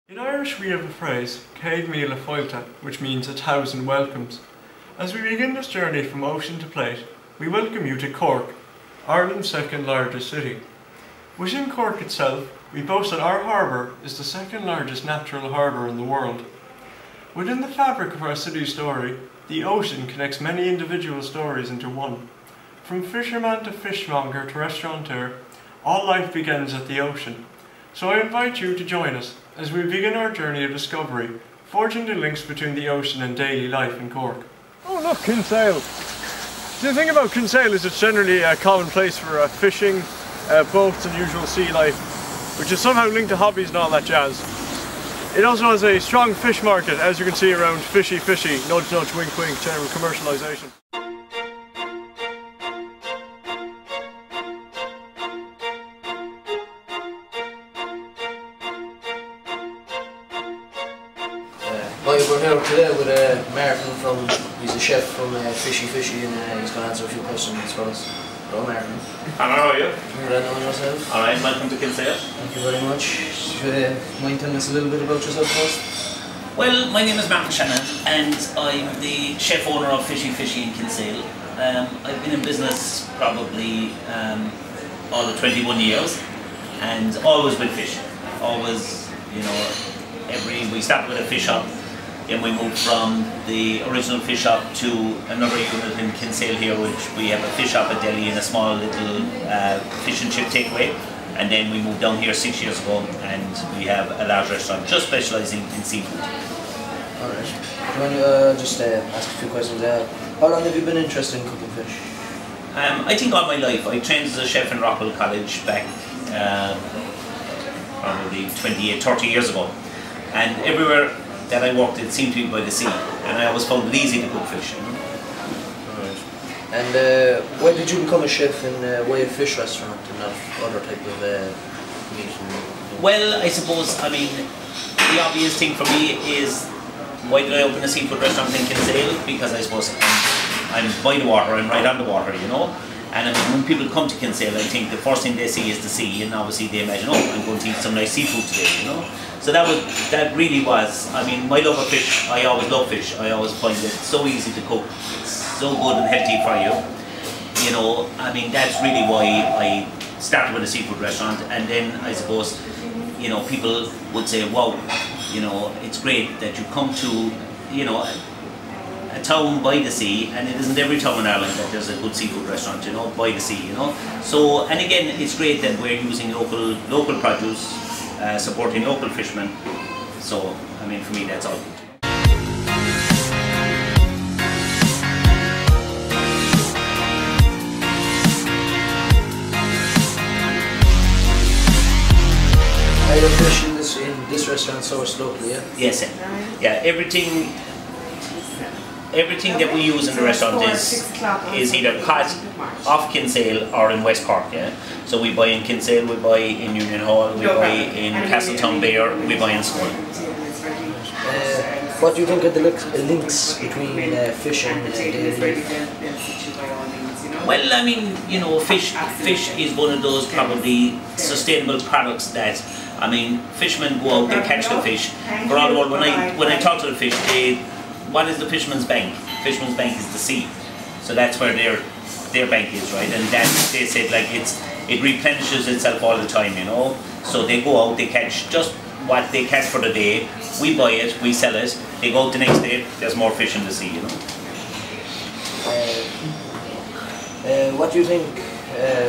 In Irish we have a phrase, Céad Míle Fáilte, which means 1,000 welcomes. As we begin this journey from ocean to plate, we welcome you to Cork, Ireland's second largest city. Within Cork itself, we boast that our harbour is the second largest natural harbour in the world. Within the fabric of our city's story, the ocean connects many individual stories into one. From fisherman to fishmonger to restaurateur, all life begins at the ocean. So I invite you to join us as we begin our journey of discovery, forging the links between the ocean and daily life in Cork. Oh look, Kinsale! The thing about Kinsale is it's generally a common place for fishing, boats and usual sea life, which is somehow linked to hobbies and all that jazz. It also has a strong fish market, as you can see around fishy, nudge nudge, wink wink, general commercialisation. We're here today with Mário from, he's a chef from Fishy and he's going to answer a few questions for us. Hello Mário. Hello, how are you? Good, I know yourself. Alright, welcome to Kinsale. Thank you very much. Should you mind telling us a little bit about yourself first? Well, my name is Mário and I'm the chef owner of Fishy in Kinsale. I've been in business probably all of 21 years and always with fish. Always, you know, we started with a fish shop. Then we moved from the original fish shop to another unit in Kinsale here, which we have a fish shop, a deli and a small little fish and chip takeaway. And then we moved down here 6 years ago and we have a large restaurant just specialising in seafood. Alright. Do you want to just ask a few questions? How long have you been interested in cooking fish? I think all my life. I trained as a chef in Rockwell College back probably 28, 30 years ago. And everywhere that I worked, it seemed to be by the sea, and I always found it easy to cook fish. You know? Right. And why did you become a chef in why a fish restaurant and not other type of meat? Well, I suppose, I mean, the obvious thing for me is, why did I open a seafood restaurant in Kinsale? Because I suppose I'm by the water, I'm right on the water, you know? And I mean, when people come to Kinsale, I think the first thing they see is the sea, and obviously they imagine, oh, I'm going to eat some nice seafood today, you know? So that really was, I mean, my love of fish, I always love fish. I always find it so easy to cook. It's so good and healthy for you. You know, I mean, that's really why I started with a seafood restaurant. And then I suppose, you know, people would say, wow, you know, it's great that you come to, you know, a town by the sea, and it isn't every town in Ireland that there's a good seafood restaurant, you know, by the sea, you know. So, and again, it's great that we're using local produce, supporting local fishermen. So, I mean, for me, that's all good. Are your fish in this restaurant sourced locally, yeah? Yes, yeah. Everything that we use in the restaurant is either caught off Kinsale or in West Cork, yeah? So we buy in Kinsale, we buy in Union Hall, we buy in Castletown Bear, we buy in School. What do you think are the links between fish and daily life? Well, I mean, you know, fish is one of those probably sustainable products that, I mean, fishermen go out, they catch the fish. For all the world, when I talk to the fish, what is the fisherman's bank? Fisherman's bank is the sea. So that's where their bank is, right? And that, they said, like, it replenishes itself all the time, you know? So they go out, they catch just what they catch for the day, we buy it, we sell it, they go out the next day, there's more fish in the sea, you know? What do you think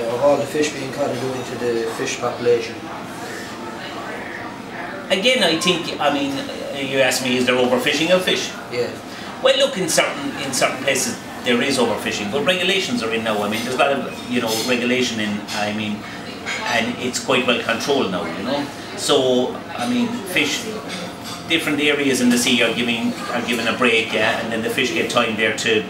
of all the fish being caught and doing to the fish population? Again, I think, I mean, you asked me, is there overfishing of fish? Yeah. Well, look, in certain places there is overfishing, but regulations are in now. I mean, there's a lot of, you know, regulation in, I mean, and it's quite well controlled now, you know. So, I mean, fish, different areas in the sea are given a break, yeah, and then the fish get time there to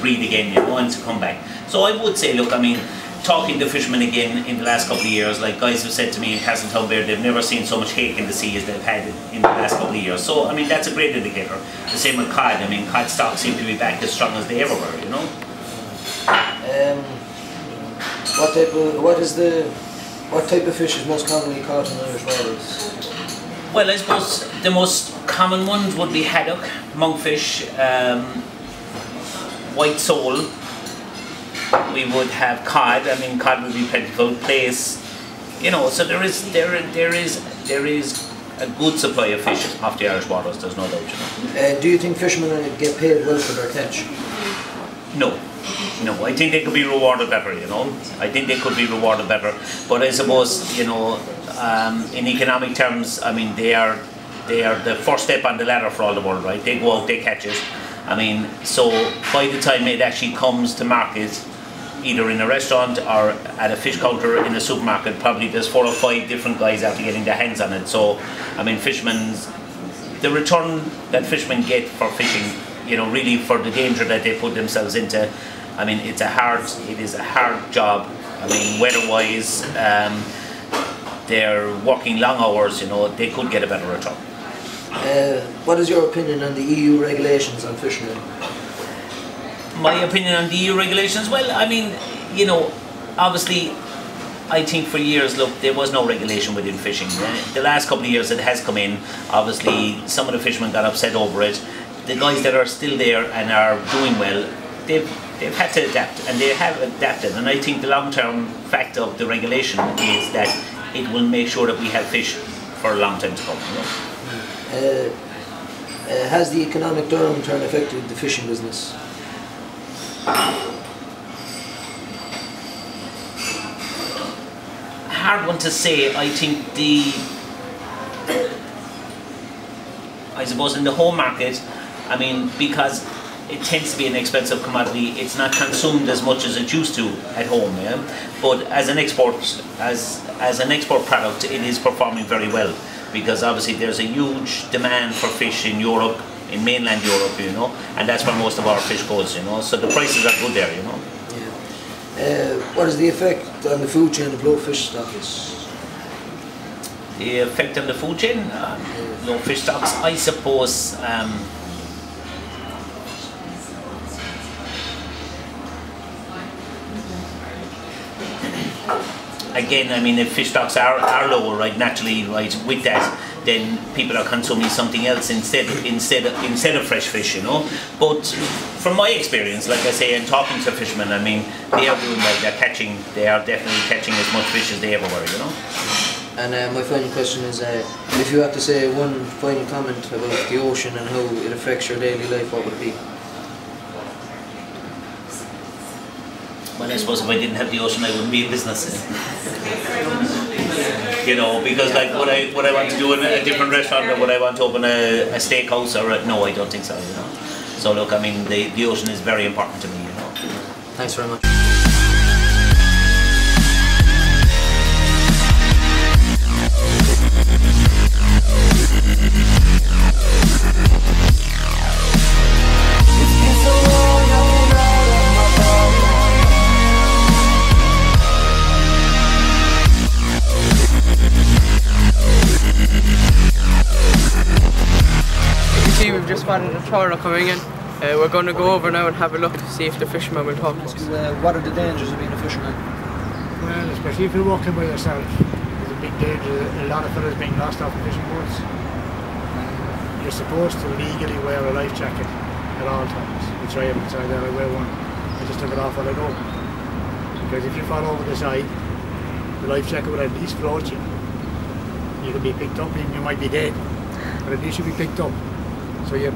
breathe again, you know, and to come back. So I would say, look, I mean, talking to fishermen again in the last couple of years, like guys have said to me in Castletown Bear, they've never seen so much hake in the sea as they've had in the last couple of years. So, I mean, that's a great indicator. The same with cod. I mean, cod stocks seem to be back as strong as they ever were, you know. What type of fish is most commonly caught in Irish waters? Well, I suppose the most common ones would be haddock, monkfish, white sole. We would have cod. I mean, cod would be plentiful. Plaice, you know. So there is a good supply of fish off the Irish waters. There's no doubt. You know. Do you think fishermen get paid well for their catch? No. No, I think they could be rewarded better, you know. I think they could be rewarded better. But I suppose, you know, in economic terms, I mean, they are the first step on the ladder for all the world, right? They go out, they catch it. I mean, so by the time it actually comes to market, either in a restaurant or at a fish counter in a supermarket, probably there's 4 or 5 different guys after getting their hands on it. So, I mean, the return that fishermen get for fishing, you know, really for the danger that they put themselves into, I mean, it is a hard job. I mean, weather-wise, they're working long hours, you know, they could get a better return. What is your opinion on the EU regulations on fishermen? My opinion on the EU regulations? Well, I mean, you know, obviously, I think for years, look, there was no regulation within fishing. The last couple of years it has come in. Obviously, some of the fishermen got upset over it. The guys that are still there and are doing well, they've had to adapt, and they have adapted. And I think the long-term fact of the regulation is that it will make sure that we have fish for a long time to come. You know? Has the economic downturn affected the fishing business? Hard one to say. I think I suppose in the home market, I mean, because it tends to be an expensive commodity, it's not consumed as much as it used to at home, yeah? But as an export product, it is performing very well, because obviously there's a huge demand for fish in Europe, in mainland Europe, you know, and that's where most of our fish goes, you know, so the prices are good there, you know. Yeah. What is the effect on the food chain of low fish stocks? The effect on the food chain, low fish stocks, I suppose. Again, I mean, if fish stocks are lower, right, naturally, right, with that, then people are consuming something else instead of fresh fish, you know. But from my experience, like I say, and talking to fishermen, I mean, they are doing well. They are definitely catching as much fish as they ever were, you know. And my final question is, if you have to say one final comment about the ocean and how it affects your daily life, what would it be? Well, I suppose if I didn't have the ocean, I wouldn't be in business. You know, because like would I want to do in a different restaurant, or would I want to open a steakhouse, or no, I don't think so, you know. So look, I mean, the ocean is very important to me, you know. Thanks very much. We've just spotted a trawler coming in. We're going to go over now and have a look to see if the fisherman will talk to us. What are the dangers of being a fisherman? Well, especially if you're walking by yourself, there's a big danger. A lot of fellas being lost off the fishing boats. You're supposed to legally wear a life jacket at all times, which I haven't decided I wear one. I just took it off while I go. Because if you fall over the side, the life jacket will at least float you. You can be picked up and you might be dead, but at least you'll be picked up. So your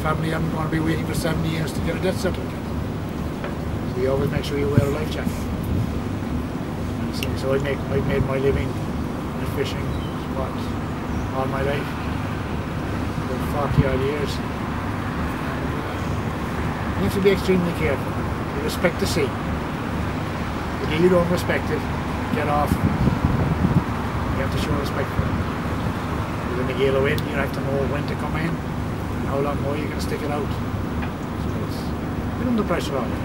family aren't going to be waiting for 7 years to get a death certificate. So you always make sure you wear a life jacket. So I've made my living at fishing all my life, about 40 odd years. You have to be extremely careful. You respect the sea. If you don't respect it, get off. You have to show respect for it. When the gale of wind, you have to know when to come in. How long more you can stick it out. So it's bit under pressure on it.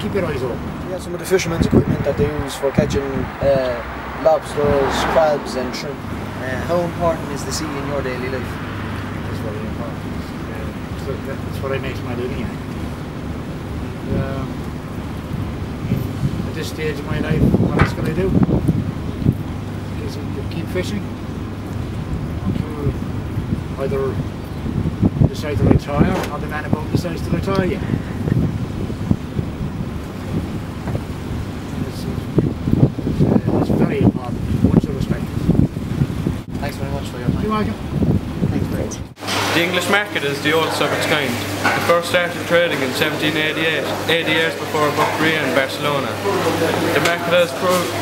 Keep your eyes open. Yeah, some of the fishermen's equipment that they use for catching lobsters, crabs and shrimp. How important is the sea in your daily life? It's very important. That's what I make my living at. At this stage of my life, what else can I do? Because you keep fishing. either decide to retire or the man above decides to retire you. It's very important. Once you respect it. Thanks very much for your time. You're welcome. Thanks, great. The English market is the oldest of its kind. It first started trading in 1788, 80 years before Bucharest and Barcelona. The market has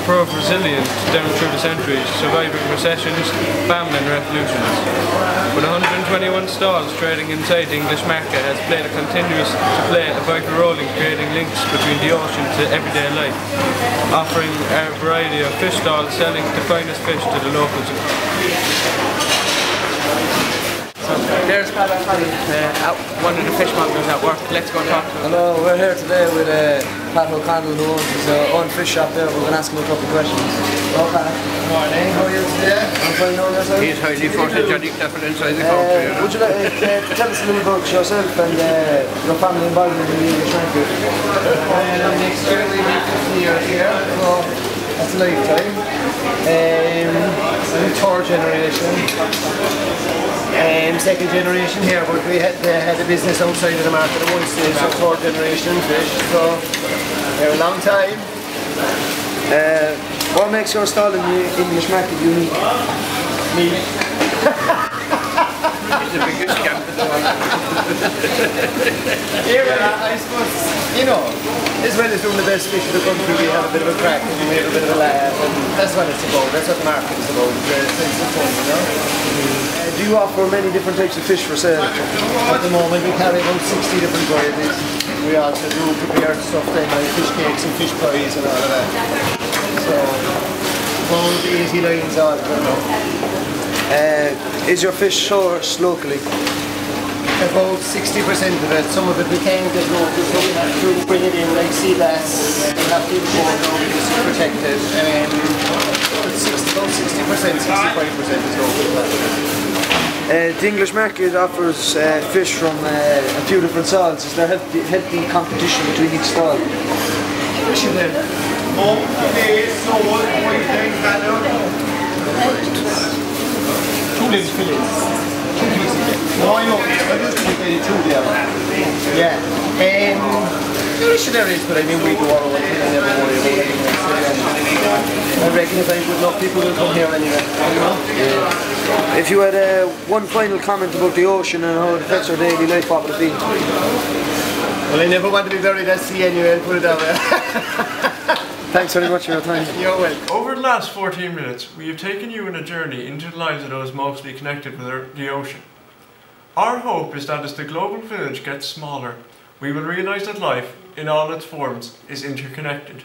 proved resilient down through the centuries, surviving recessions, famine and revolutions. With 121 stalls trading inside the English market has continues to play a vital role in creating links between the ocean to everyday life, offering a variety of fish stalls selling the finest fish to the locals. There's Pat O'Connell, one of the fishmongers at work. Let's go talk to him. Hello, we're here today with Pat O'Connell, who owns his own fish shop there. We're going to ask him a couple of questions. Hello, Pat. Good morning. How are you today? I'm fine, now yourself? He's highly photogenic, level inside the country. Would you like to tell us a little about yourself and your family involvement in the English market? Next year we'll be 50 years here, so That's a lifetime. I'm third generation. Second generation here, but we had a business outside of the market at one stage, so third generation fish, so they're a long time. What makes your stall in the English market unique? Me. It's the biggest camp in the world. Yeah, I suppose, you know, as well as doing the best fish in the country, we have a bit of a crack and we have a bit of a laugh, and that's what it's about, that's what the market is about, it's a sense of fun, you know. Do you offer many different types of fish for sale? At the moment we carry about 60 different varieties. We also do prepared stuff then, like fish cakes and fish pies and all of that. So, about 80 lines on, you know. Is your fish sourced locally? About 60% of it. Some of it we can get local, so we have to bring it in like sea bass. We have to import it because it's protected. About 60%, 65% is local. The English market offers fish from a few different stalls. Is there healthy competition between each stall? Fish in there. Two little fillets. No, I know. I just think they two there. Yeah. Missionaries, but I mean, we do our own thing and never worry about anything else. I reckon if I'm good enough, people will come here anyway. You know? Yeah. If you had one final comment about the ocean and how it affects our daily life, what would it be? Well, I never want to be buried at sea anyway, I'll put it that way. Thanks very much for your time. You're welcome. Over the last 14 minutes, we have taken you on a journey into the lives of those mostly connected with the ocean. Our hope is that as the global village gets smaller, we will realise that life, in all its forms, is interconnected.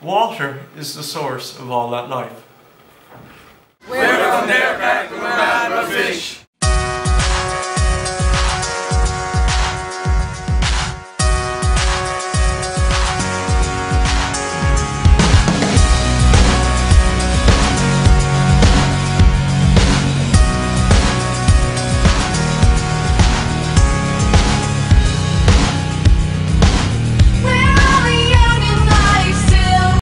Water is the source of all that life. We're from there back to where I fish.